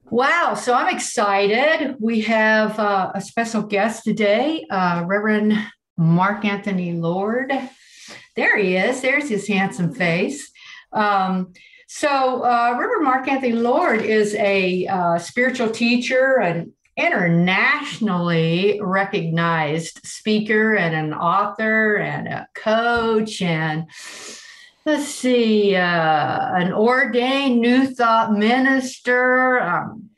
Wow, so I'm excited. We have a special guest today, Reverend Mark Anthony Lord. There he is. There's his handsome face. Um, Reverend Mark Anthony Lord is a spiritual teacher, an internationally recognized speaker, and an author, and a coach, and let's see, an ordained New Thought minister.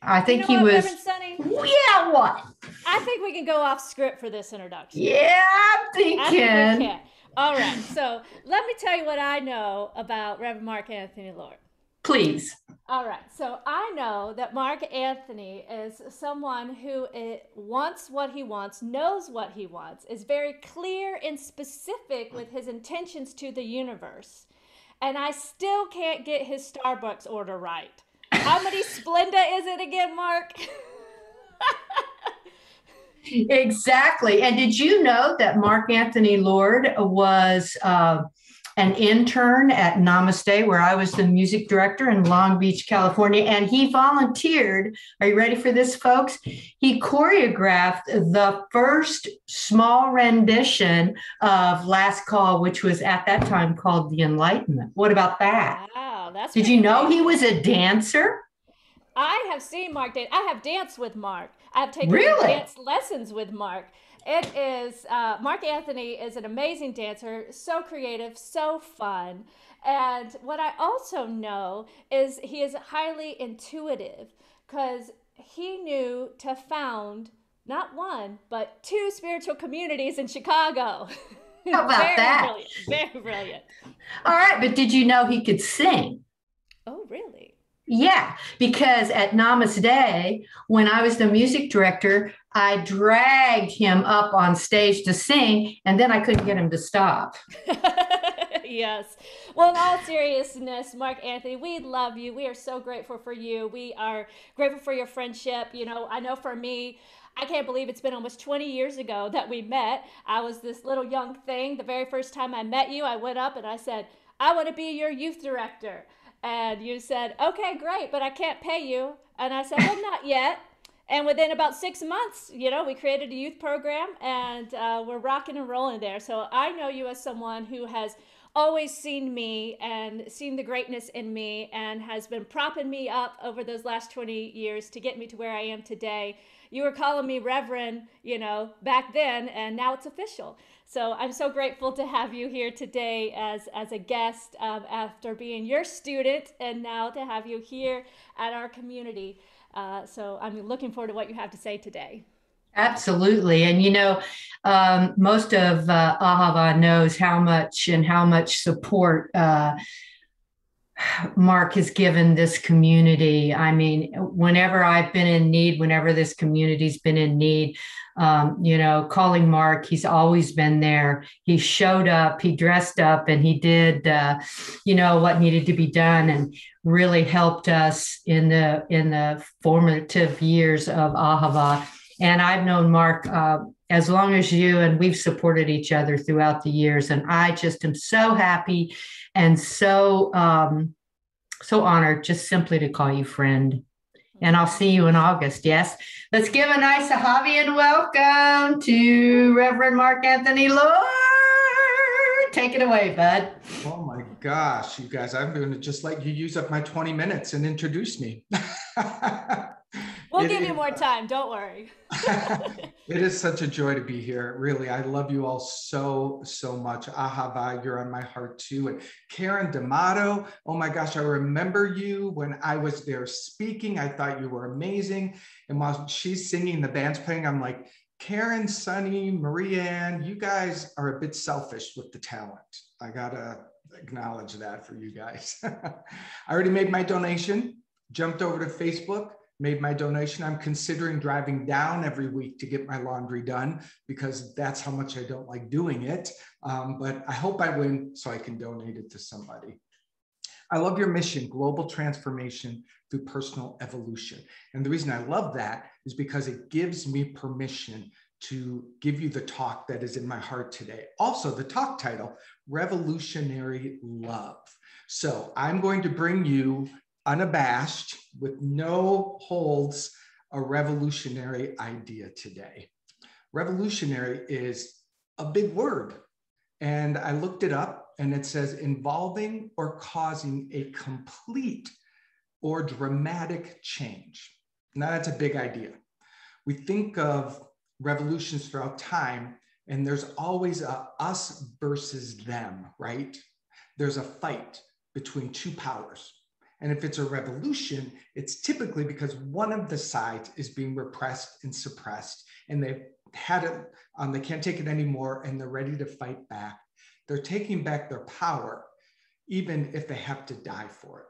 I You think know he what, was, Reverend Sonny? yeah, what? I think we can go off script for this introduction. Yeah, I'm I think we thinking. can. All right, so let me tell you what I know about Reverend Mark Anthony Lord. Please. All right, so I know that Mark Anthony is someone who wants what he wants, knows what he wants, is very clear and specific with his intentions to the universe. And I still can't get his Starbucks order right. How many Splenda is it again, Mark? Exactly. And did you know that Mark Anthony Lord was an intern at Namaste, where I was the music director in Long Beach, California? And he volunteered. Are you ready for this, folks? He choreographed the first small rendition of Last Call, which was at that time called The Enlightenment. What about that? Wow, that's Did pretty you know he crazy. was a dancer? I have seen Mark dance. I have danced with Mark. I have taken Really? dance lessons with Mark. It is Mark Anthony is an amazing dancer, so creative, so fun. And what I also know is he is highly intuitive because he knew to found not one but two spiritual communities in Chicago. How about Very that? brilliant, very brilliant. All right, but did you know he could sing? Oh, really? Yeah, because at Namaste, when I was the music director, I dragged him up on stage to sing, and then I couldn't get him to stop. Yes. Well, in all seriousness, Mark Anthony, we love you. We are so grateful for you. We are grateful for your friendship. You know, I know for me, I can't believe it's been almost 20 years ago that we met. I was this little young thing. The very first time I met you, I went up and I said, I want to be your youth director. And you said, okay, great, but I can't pay you. And I said, well, not yet. And within about 6 months, you know, we created a youth program and we're rocking and rolling there. So I know you as someone who has always seen me and seen the greatness in me and has been propping me up over those last 20 years to get me to where I am today. You were calling me Reverend, you know, back then, and now it's official. So I'm so grateful to have you here today as a guest after being your student and now to have you here at our community. So I'm looking forward to what you have to say today. Absolutely. And most of Ahava knows how much support Mark has given this community. I mean, whenever I've been in need, whenever this community's been in need, calling Mark, he's always been there. He showed up, he dressed up, and he did, what needed to be done, and really helped us in the formative years of Ahava. And I've known Mark as long as you, and we've supported each other throughout the years. And I just am so happy and so honored just simply to call you friend. And I'll see you in August. Yes. Let's give a nice Ahavian welcome to Reverend Mark Anthony Lord. Take it away, bud. Oh my gosh, you guys, I'm going to just let you use up my 20 minutes and introduce me. We'll give you more time. Don't worry. It is such a joy to be here. Really, I love you all so, so much. Ahava, you're on my heart too. And Karen D'Amato, oh my gosh, I remember you when I was there speaking. I thought you were amazing. And while she's singing, the band's playing, I'm like, Karen, Soni, Marianne, you guys are a bit selfish with the talent. I gotta acknowledge that for you guys. I already made my donation, jumped over to Facebook, made my donation. I'm considering driving down every week to get my laundry done because that's how much I don't like doing it. But I hope I win so I can donate it to somebody. I love your mission, global transformation through personal evolution. And the reason I love that is because it gives me permission to give you the talk that is in my heart today. Also, the talk title, Revolutionary Love. So I'm going to bring you unabashed, with no holds, a revolutionary idea today. Revolutionary is a big word. And I looked it up and it says involving or causing a complete or dramatic change. Now that's a big idea. We think of revolutions throughout time and there's always a us versus them, right? There's a fight between two powers. And if it's a revolution, it's typically because one of the sides is being repressed and suppressed, and they've had it, they can't take it anymore, and they're ready to fight back. They're taking back their power, even if they have to die for it.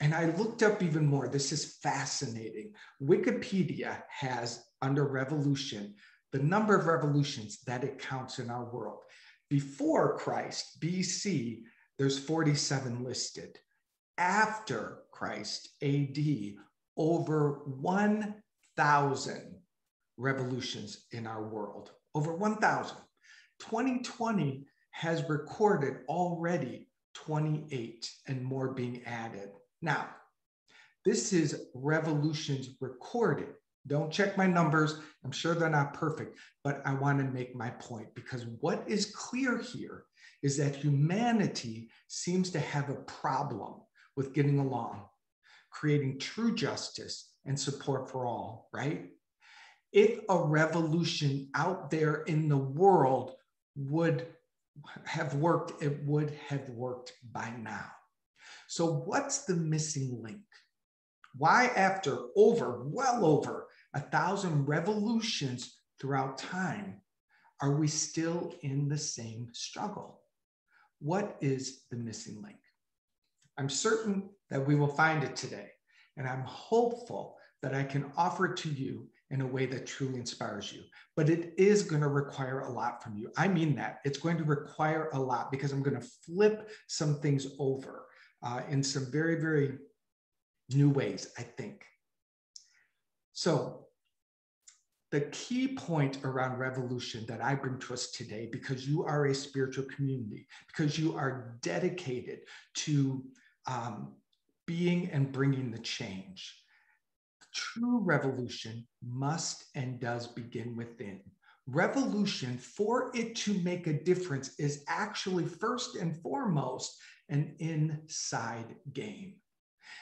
And I looked up even more. This is fascinating. Wikipedia has, under revolution, the number of revolutions that it counts in our world. Before Christ, BC, there's 47 listed. After Christ, AD, over 1,000 revolutions in our world, over 1,000. 2020 has recorded already 28 and more being added. Now, this is revolutions recorded. Don't check my numbers. I'm sure they're not perfect, but I want to make my point, because what is clear here is that humanity seems to have a problem with getting along, creating true justice and support for all, right? If a revolution out there in the world would have worked, it would have worked by now. So what's the missing link? Why, after well over 1,000 revolutions throughout time, are we still in the same struggle? What is the missing link? I'm certain that we will find it today, and I'm hopeful that I can offer it to you in a way that truly inspires you. But it is going to require a lot from you. I mean that. It's going to require a lot, because I'm going to flip some things over in some very, very new ways, I think. So the key point around revolution that I bring to us today, because you are a spiritual community, because you are dedicated to being and bringing the change. True revolution must and does begin within. Revolution, for it to make a difference, is actually first and foremost an inside game.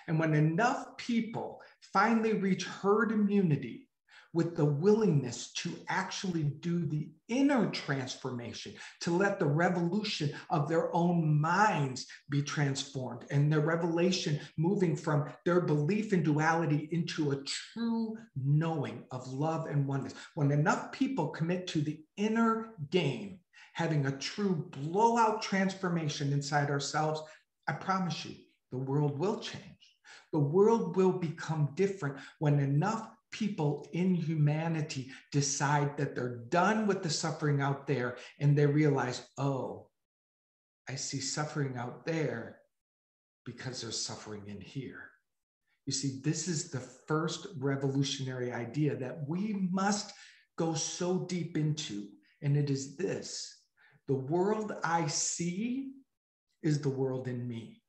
And when enough people finally reach herd immunity with the willingness to actually do the inner transformation, to let the revolution of their own minds be transformed, and their revelation moving from their belief in duality into a true knowing of love and oneness. When enough people commit to the inner game, having a true blowout transformation inside ourselves, I promise you, the world will change. The world will become different when enough people in humanity decide that they're done with the suffering out there, and they realize, oh, I see suffering out there because there's suffering in here. You see, this is the first revolutionary idea that we must go so deep into, and it is this: the world I see is the world in me.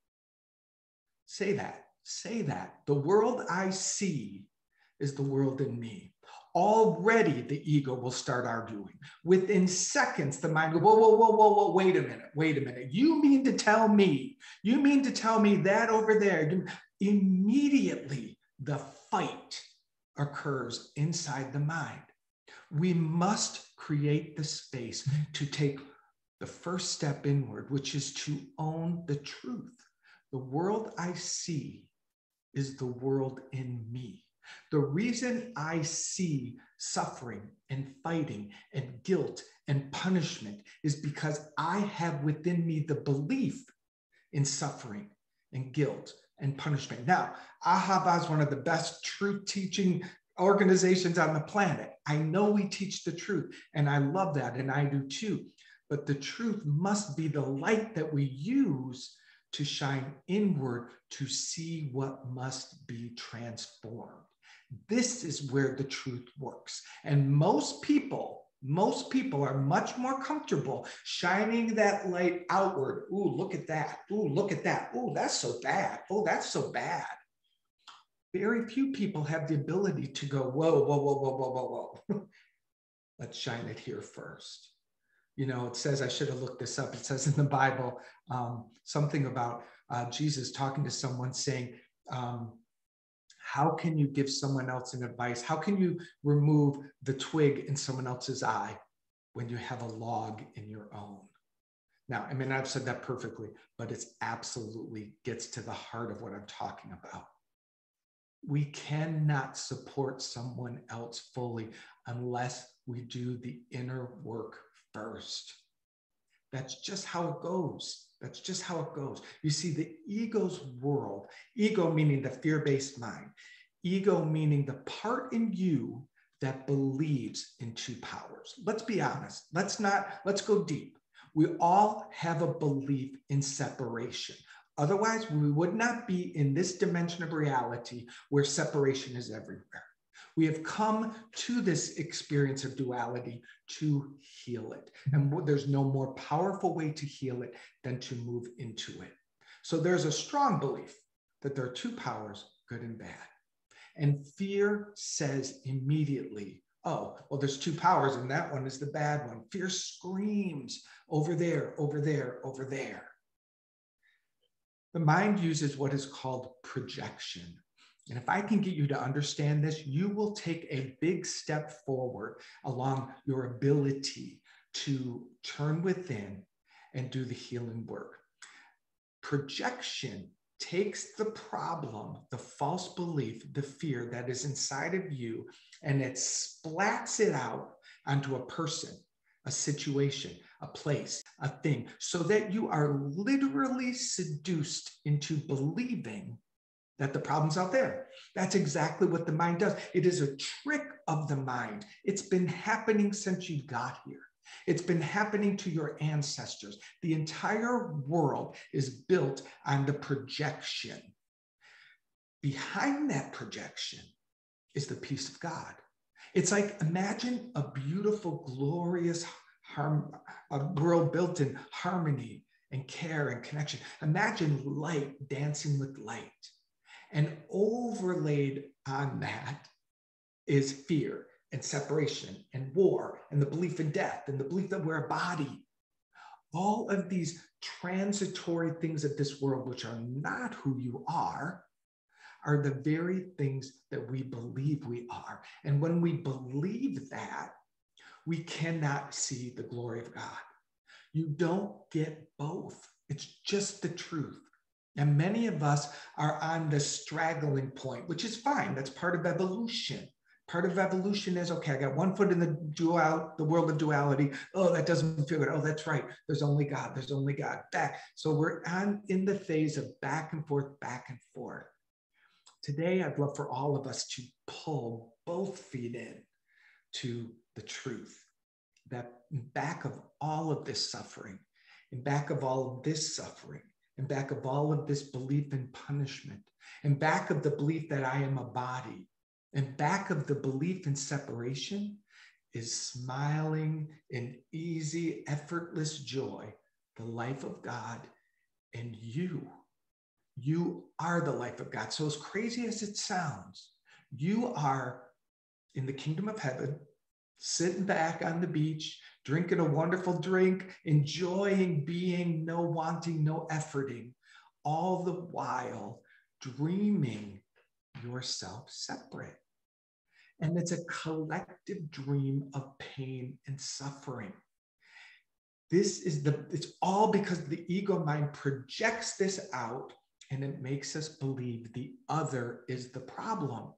Say that, say that. The world I see is the world in me. Already the ego will start arguing. Within seconds, the mind will, whoa, wait a minute. You mean to tell me that over there? Immediately, the fight occurs inside the mind. We must create the space to take the first step inward, which is to own the truth. The world I see is the world in me. The reason I see suffering and fighting and guilt and punishment is because I have within me the belief in suffering and guilt and punishment. Now, Ahava is one of the best truth teaching organizations on the planet. I know we teach the truth, and I love that, and I do too. But the truth must be the light that we use to shine inward to see what must be transformed. This is where the truth works. And most people are much more comfortable shining that light outward. Ooh, look at that. Ooh, look at that. Ooh, that's so bad. Oh, that's so bad. Very few people have the ability to go, whoa, whoa, whoa, whoa, whoa, whoa, whoa. Let's shine it here first. You know, it says, I should have looked this up. It says in the Bible, something about Jesus talking to someone saying, how can you give someone else an advice? How can you remove the twig in someone else's eye when you have a log in your own? Now, I mean, I've said that perfectly, but it's absolutely gets to the heart of what I'm talking about. We cannot support someone else fully unless we do the inner work first. That's just how it goes. That's just how it goes. You see, the ego's world, ego meaning the fear-based mind, ego meaning the part in you that believes in two powers. Let's be honest. Let's go deep. We all have a belief in separation. Otherwise, we would not be in this dimension of reality where separation is everywhere. We have come to this experience of duality to heal it. And there's no more powerful way to heal it than to move into it. So there's a strong belief that there are two powers, good and bad. And fear says immediately, oh, well, there's two powers and that one is the bad one. Fear screams, over there, over there, over there. The mind uses what is called projection. And if I can get you to understand this, you will take a big step forward along your ability to turn within and do the healing work. Projection takes the problem, the false belief, the fear that is inside of you, and it splats it out onto a person, a situation, a place, a thing, so that you are literally seduced into believing that the problem's out there. That's exactly what the mind does. It is a trick of the mind. It's been happening since you got here. It's been happening to your ancestors. The entire world is built on the projection. Behind that projection is the peace of God. It's like, imagine a beautiful, glorious a world built in harmony and care and connection. Imagine light dancing with light. And overlaid on that is fear and separation and war and the belief in death and the belief that we're a body. All of these transitory things of this world, which are not who you are the very things that we believe we are. And when we believe that, we cannot see the glory of God. You don't get both. It's just the truth. And many of us are on the straggling point, which is fine. That's part of evolution. Part of evolution is, okay, I got one foot in the world of duality. Oh, that doesn't feel good. Oh, that's right. There's only God. There's only God. Back. So we're in the phase of back and forth, back and forth. Today, I'd love for all of us to pull both feet in to the truth. That in back of all of this suffering, in back of all of this suffering, in back of all of this belief in punishment, in back of the belief that I am a body, in back of the belief in separation is smiling in easy, effortless joy, the life of God, and you. You are the life of God. So as crazy as it sounds, you are in the kingdom of heaven, sitting back on the beach, drinking a wonderful drink, enjoying being, no wanting, no efforting, all the while dreaming yourself separate. And it's a collective dream of pain and suffering. It's all because the ego mind projects this out and it makes us believe the other is the problem.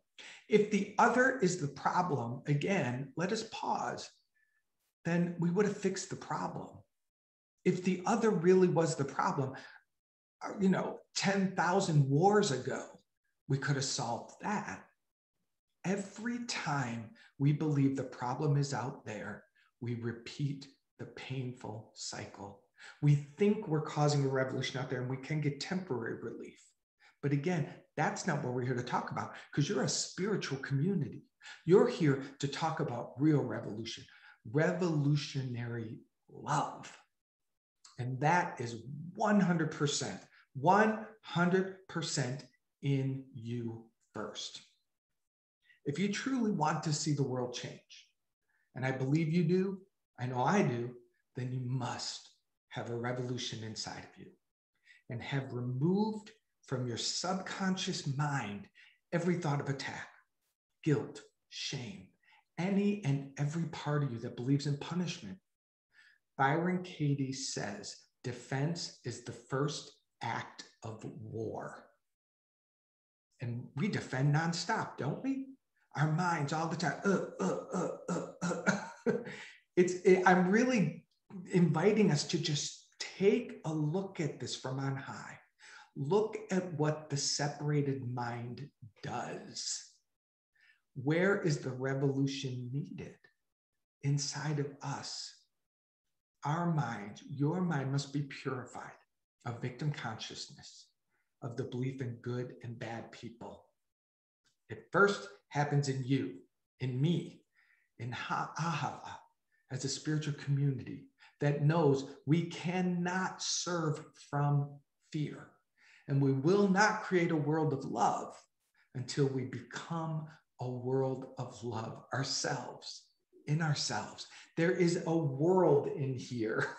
If the other is the problem, again, let us pause, then we would have fixed the problem. If the other really was the problem, 10,000 wars ago, we could have solved that. Every time we believe the problem is out there, we repeat the painful cycle. We think we're causing a revolution out there and we can get temporary relief. But again, that's not what we're here to talk about, because you're a spiritual community. You're here to talk about real revolution, revolutionary love. And that is 100% in you first. If you truly want to see the world change, and I believe you do, I know I do, then you must have a revolution inside of you and have removed from your subconscious mind every thought of attack, guilt, shame, any and every part of you that believes in punishment. Byron Katie says, defense is the first act of war. And we defend nonstop, don't we? Our minds all the time. I'm really inviting us to just take a look at this from on high. Look at what the separated mind does. Where is the revolution needed? Inside of us. Our mind, your mind must be purified of victim consciousness, of the belief in good and bad people. It first happens in you, in me, in Ahava, as a spiritual community that knows we cannot serve from fear. And we will not create a world of love until we become a world of love ourselves, in ourselves. There is a world in here.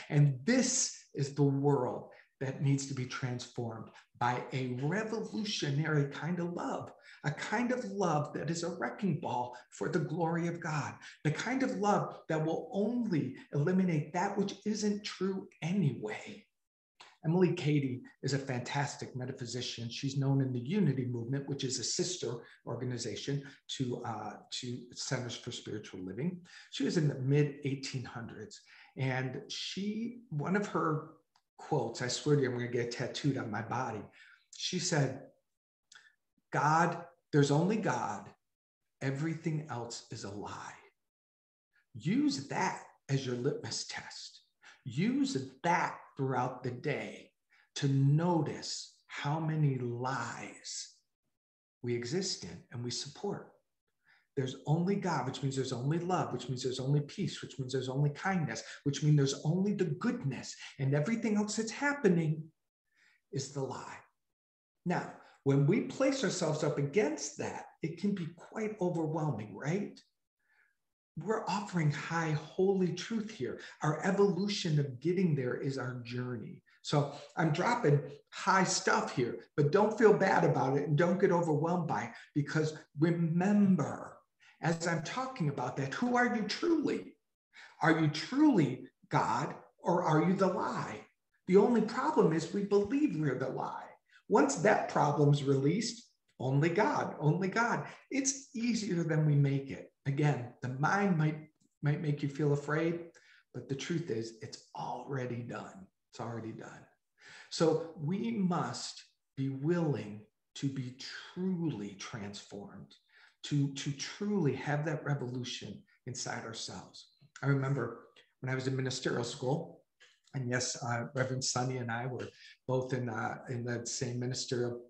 And this is the world that needs to be transformed by a revolutionary kind of love, a kind of love that is a wrecking ball for the glory of God, the kind of love that will only eliminate that which isn't true anyway. Emily Cady is a fantastic metaphysician. She's known in the Unity Movement, which is a sister organization to Centers for Spiritual Living. She was in the mid-1800s. And one of her quotes, I swear to you, I'm going to get tattooed on my body. She said, God, there's only God. Everything else is a lie. Use that as your litmus test. Use that throughout the day to notice how many lies we exist in and we support. There's only God, which means there's only love, which means there's only peace, which means there's only kindness, which means there's only the goodness, and everything else that's happening is the lie. Now, when we place ourselves up against that, it can be quite overwhelming, right? We're offering high, holy truth here. Our evolution of getting there is our journey. So I'm dropping high stuff here, but don't feel bad about it and don't get overwhelmed by it, because remember, as I'm talking about that, who are you truly? Are you truly God, or are you the lie? The only problem is we believe we're the lie. Once that problem's released, only God, only God. It's easier than we make it. Again, the mind might make you feel afraid, but the truth is it's already done. It's already done. So we must be willing to be truly transformed, to truly have that revolution inside ourselves. I remember when I was in ministerial school, and yes, Reverend Soni and I were both in the same ministerial.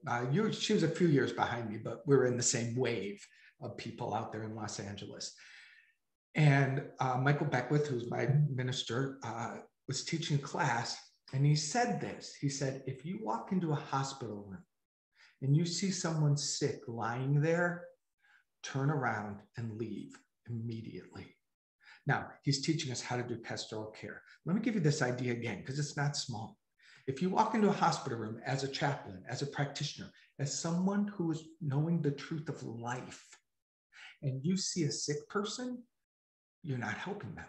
She was a few years behind me, but we were in the same wave of people out there in Los Angeles. And Michael Beckwith, who's my minister, was teaching a class, and he said this. He said, if you walk into a hospital room and you see someone sick lying there, turn around and leave immediately. Now, he's teaching us how to do pastoral care. Let me give you this idea again, because it's not small. If you walk into a hospital room as a chaplain, as a practitioner, as someone who is knowing the truth of life, and you see a sick person, you're not helping them.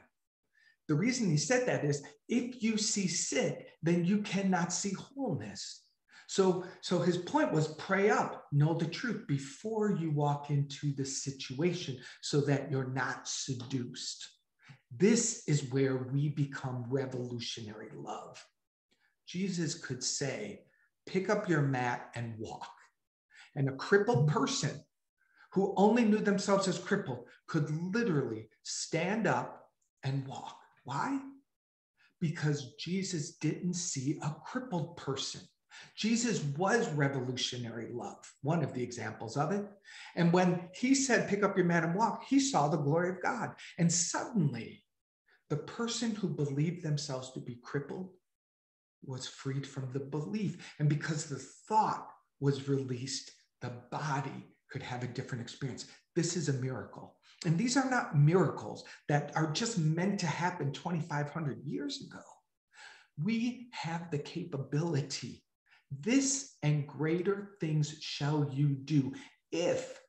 The reason he said that is if you see sick, then you cannot see wholeness. So his point was pray up, know the truth before you walk into the situation so that you're not seduced. This is where we become revolutionary love. Jesus could say, pick up your mat and walk. And a crippled person who only knew themselves as crippled could literally stand up and walk. Why? Because Jesus didn't see a crippled person. Jesus was revolutionary love, one of the examples of it. And when he said, pick up your mat and walk, he saw the glory of God. And suddenly, the person who believed themselves to be crippled was freed from the belief. And because the thought was released, the body could have a different experience. This is a miracle. And these are not miracles that are just meant to happen 2,500 years ago. We have the capability. This and greater things shall you do if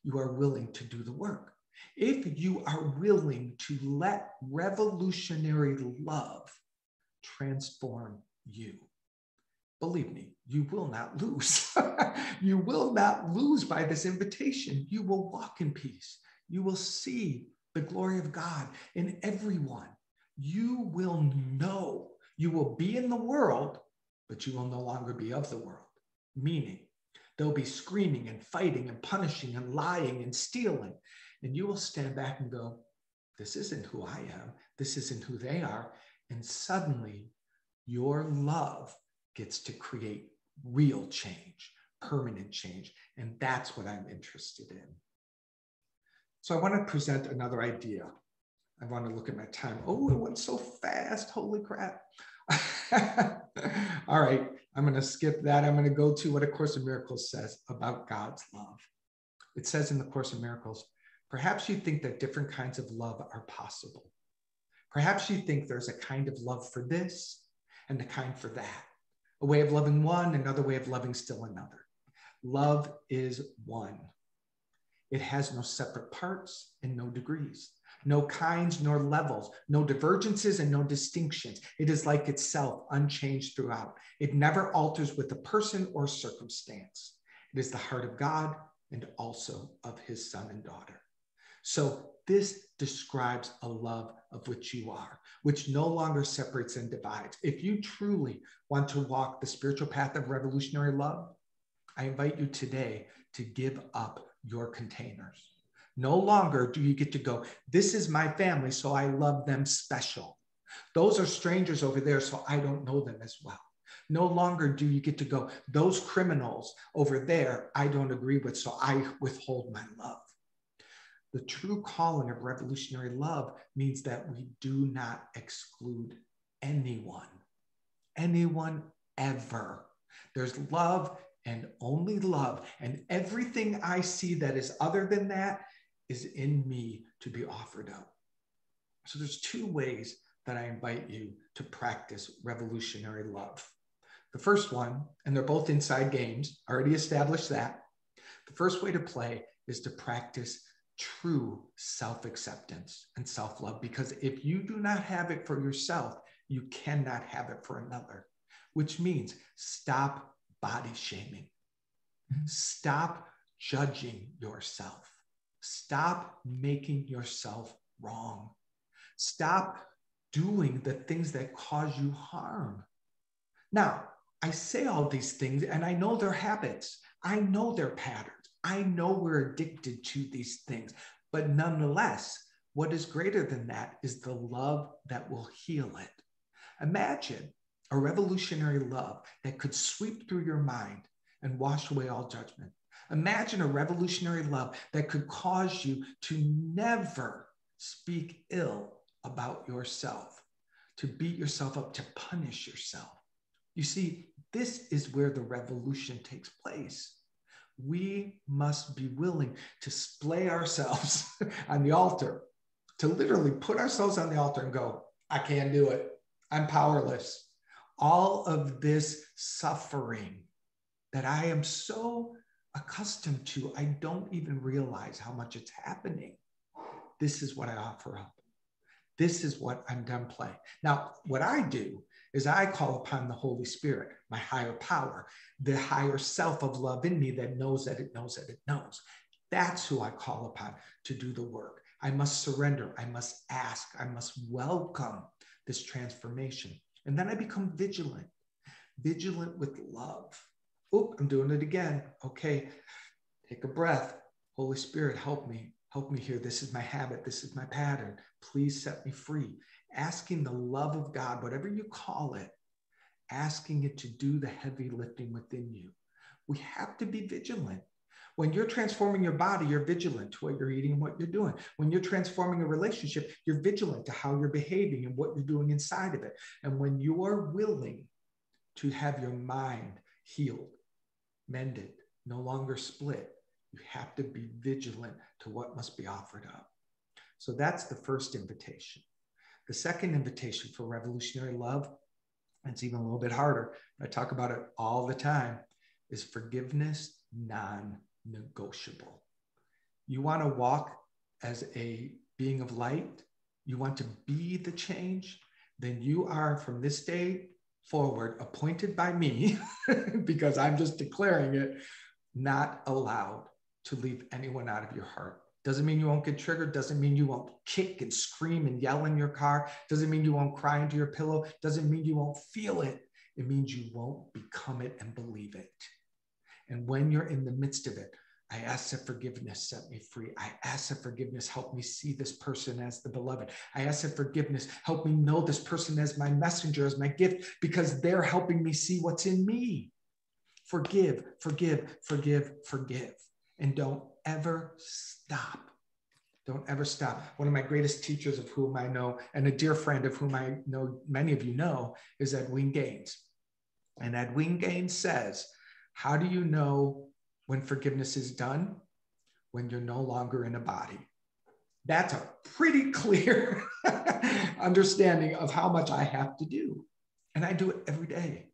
you are willing to do the work. If you are willing to let revolutionary love transform you. Believe me, you will not lose. You will not lose by this invitation. You will walk in peace. You will see the glory of God in everyone. You will know. You will be in the world, but you will no longer be of the world. Meaning, they'll be screaming and fighting and punishing and lying and stealing. And you will stand back and go, this isn't who I am. This isn't who they are. And suddenly, your love gets to create real change, permanent change. And that's what I'm interested in. So I want to present another idea. I want to look at my time. Oh, it went so fast. Holy crap. All right, I'm going to skip that. I'm going to go to what A Course in Miracles says about God's love. It says in the Course in Miracles, perhaps you think that different kinds of love are possible. Perhaps you think there's a kind of love for this and a kind for that. A way of loving one, another way of loving still another. Love is one. It has no separate parts and no degrees, no kinds nor levels, no divergences and no distinctions. It is like itself, unchanged throughout. It never alters with a person or circumstance. It is the heart of God and also of his son and daughter. So this describes a love of which you are, which no longer separates and divides. If you truly want to walk the spiritual path of revolutionary love, I invite you today to give up your containers. No longer do you get to go, this is my family, so I love them special. Those are strangers over there, so I don't know them as well. No longer do you get to go, those criminals over there, I don't agree with, so I withhold my love. The true calling of revolutionary love means that we do not exclude anyone ever. There's love and only love, and everything I see that is other than that is in me to be offered up. So there's two ways that I invite you to practice revolutionary love. The first one, and they're both inside games, already established that. The first way to play is to practice true self-acceptance and self-love, because if you do not have it for yourself, you cannot have it for another, which means stop body shaming. Stop judging yourself. Stop making yourself wrong. Stop doing the things that cause you harm. Now, I say all these things and I know they're habits. I know they're patterns. I know we're addicted to these things, but nonetheless, what is greater than that is the love that will heal it. Imagine a revolutionary love that could sweep through your mind and wash away all judgment. Imagine a revolutionary love that could cause you to never speak ill about yourself, to beat yourself up, to punish yourself. You see, this is where the revolution takes place. We must be willing to splay ourselves on the altar, to literally put ourselves on the altar and go, I can't do it. I'm powerless. All of this suffering that I am so accustomed to, I don't even realize how much it's happening. This is what I offer up. This is what I'm done playing. Now, what I do is I call upon the Holy Spirit, my higher power, the higher self of love in me that knows that it knows that it knows. That's who I call upon to do the work. I must surrender. I must ask. I must welcome this transformation. And then I become vigilant with love. Oh, I'm doing it again. Okay, take a breath. Holy Spirit, help me. Help me here. This is my habit. This is my pattern. Please set me free. Asking the love of God, whatever you call it, asking it to do the heavy lifting within you. We have to be vigilant. When you're transforming your body, you're vigilant to what you're eating and what you're doing. When you're transforming a relationship, you're vigilant to how you're behaving and what you're doing inside of it. And when you are willing to have your mind healed, mended, no longer split. You have to be vigilant to what must be offered up. So that's the first invitation. The second invitation for revolutionary love, and it's even a little bit harder, I talk about it all the time, is forgiveness non-negotiable. You want to walk as a being of light, you want to be the change, then you are from this day forward appointed by me, because I'm just declaring it, not allowed to leave anyone out of your heart. Doesn't mean you won't get triggered. Doesn't mean you won't kick and scream and yell in your car. Doesn't mean you won't cry into your pillow. Doesn't mean you won't feel it. It means you won't become it and believe it. And when you're in the midst of it, I ask that forgiveness set me free. I ask that forgiveness help me see this person as the beloved. I ask that forgiveness help me know this person as my messenger, as my gift, because they're helping me see what's in me. Forgive, forgive, forgive, forgive. And don't ever stop. Don't ever stop. One of my greatest teachers of whom I know, and a dear friend of whom I know many of you know, is Edwin Gaines. And Edwin Gaines says, how do you know when forgiveness is done? When you're no longer in a body. That's a pretty clear understanding of how much I have to do. And I do it every day.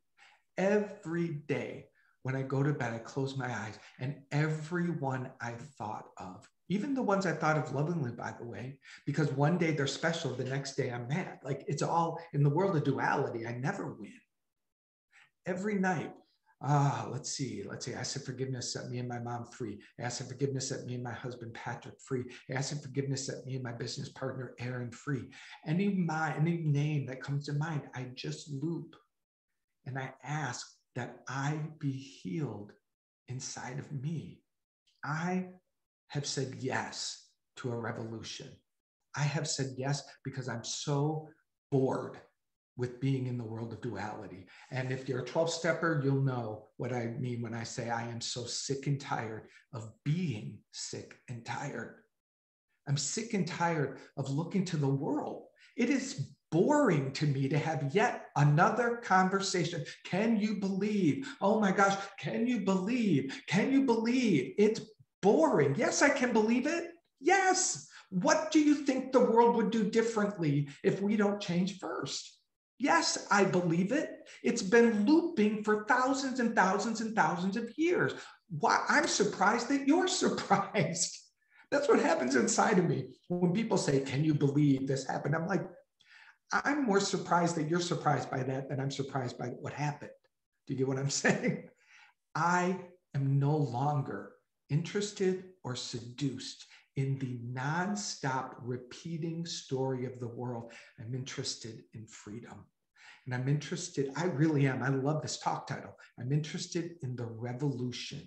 Every day. When I go to bed, I close my eyes, and everyone I thought of, even the ones I thought of lovingly, by the way, because one day they're special, the next day I'm mad. Like, it's all in the world of duality. I never win. Every night, let's see, I said forgiveness set me and my mom free. I asked for forgiveness set me and my husband Patrick free. I asked for forgiveness set me and my business partner Aaron free. Any name that comes to mind, I just loop and I ask that I be healed inside of me. I have said yes to a revolution. I have said yes because I'm so bored with being in the world of duality. And if you're a 12-stepper, you'll know what I mean when I say I am so sick and tired of being sick and tired. I'm sick and tired of looking to the world. It is boring to me to have yet another conversation. Can you believe? Oh my gosh, can you believe? Can you believe? It's boring. Yes, I can believe it. Yes. What do you think the world would do differently if we don't change first? Yes, I believe it. It's been looping for thousands and thousands and thousands of years. Why? I'm surprised that you're surprised. That's what happens inside of me when people say, can you believe this happened? I'm like, I'm more surprised that you're surprised by that than I'm surprised by what happened. Do you get what I'm saying? I am no longer interested or seduced in the nonstop repeating story of the world. I'm interested in freedom. And I'm interested, I really am. I love this talk title. I'm interested in the revolution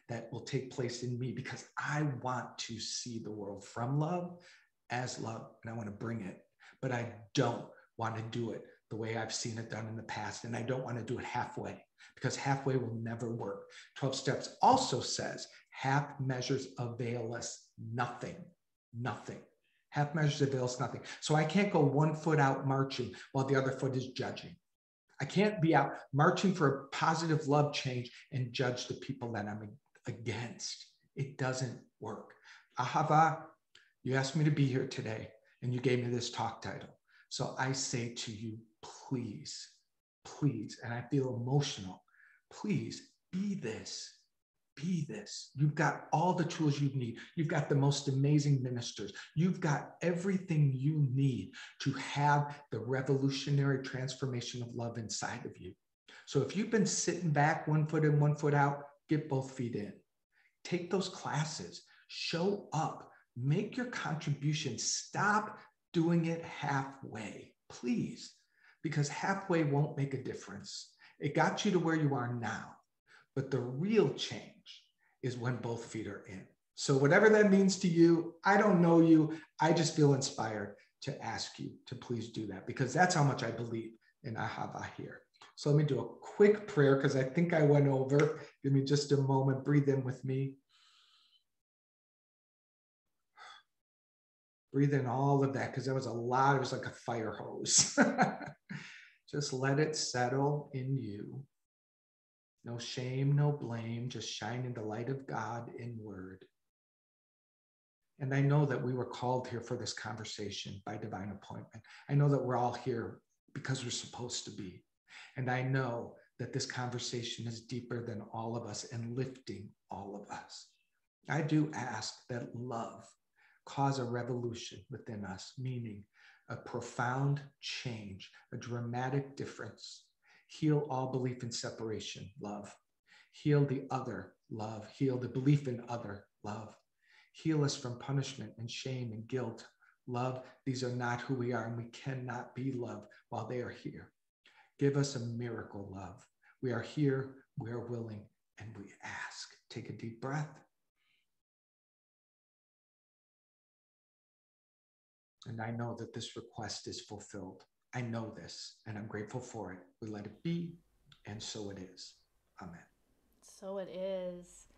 that will take place in me because I want to see the world from love as love, and I want to bring it. But I don't want to do it the way I've seen it done in the past. And I don't want to do it halfway because halfway will never work. 12 Steps also says half measures avail us nothing, nothing. Half measures avail us nothing. So I can't go 1 foot out marching while the other foot is judging. I can't be out marching for a positive love change and judge the people that I'm against. It doesn't work. Ahava, you asked me to be here today and you gave me this talk title. So I say to you, please, please, and I feel emotional, please be this. Be this. You've got all the tools you need. You've got the most amazing ministers. You've got everything you need to have the revolutionary transformation of love inside of you. So if you've been sitting back 1 foot in, 1 foot out, get both feet in. Take those classes. Show up. Make your contribution. Stop doing it halfway, please, because halfway won't make a difference. It got you to where you are now. But the real change is when both feet are in. So whatever that means to you, I don't know you. I just feel inspired to ask you to please do that because that's how much I believe in Ahava here. So let me do a quick prayer because I think I went over. Give me just a moment. Breathe in with me. Breathe in all of that because that was a lot. It was like a fire hose. Just let it settle in you. No shame, no blame, just shining the light of God in word. And I know that we were called here for this conversation by divine appointment. I know that we're all here because we're supposed to be. And I know that this conversation is deeper than all of us and lifting all of us. I do ask that love cause a revolution within us, meaning a profound change, a dramatic difference. Heal all belief in separation, love. Heal the other, love. Heal the belief in other, love. Heal us from punishment and shame and guilt, love. These are not who we are, and we cannot be love while they are here. Give us a miracle, love. We are here, we are willing, and we ask. Take a deep breath. And I know that this request is fulfilled. I know this, and I'm grateful for it. We let it be, and so it is. Amen. So it is.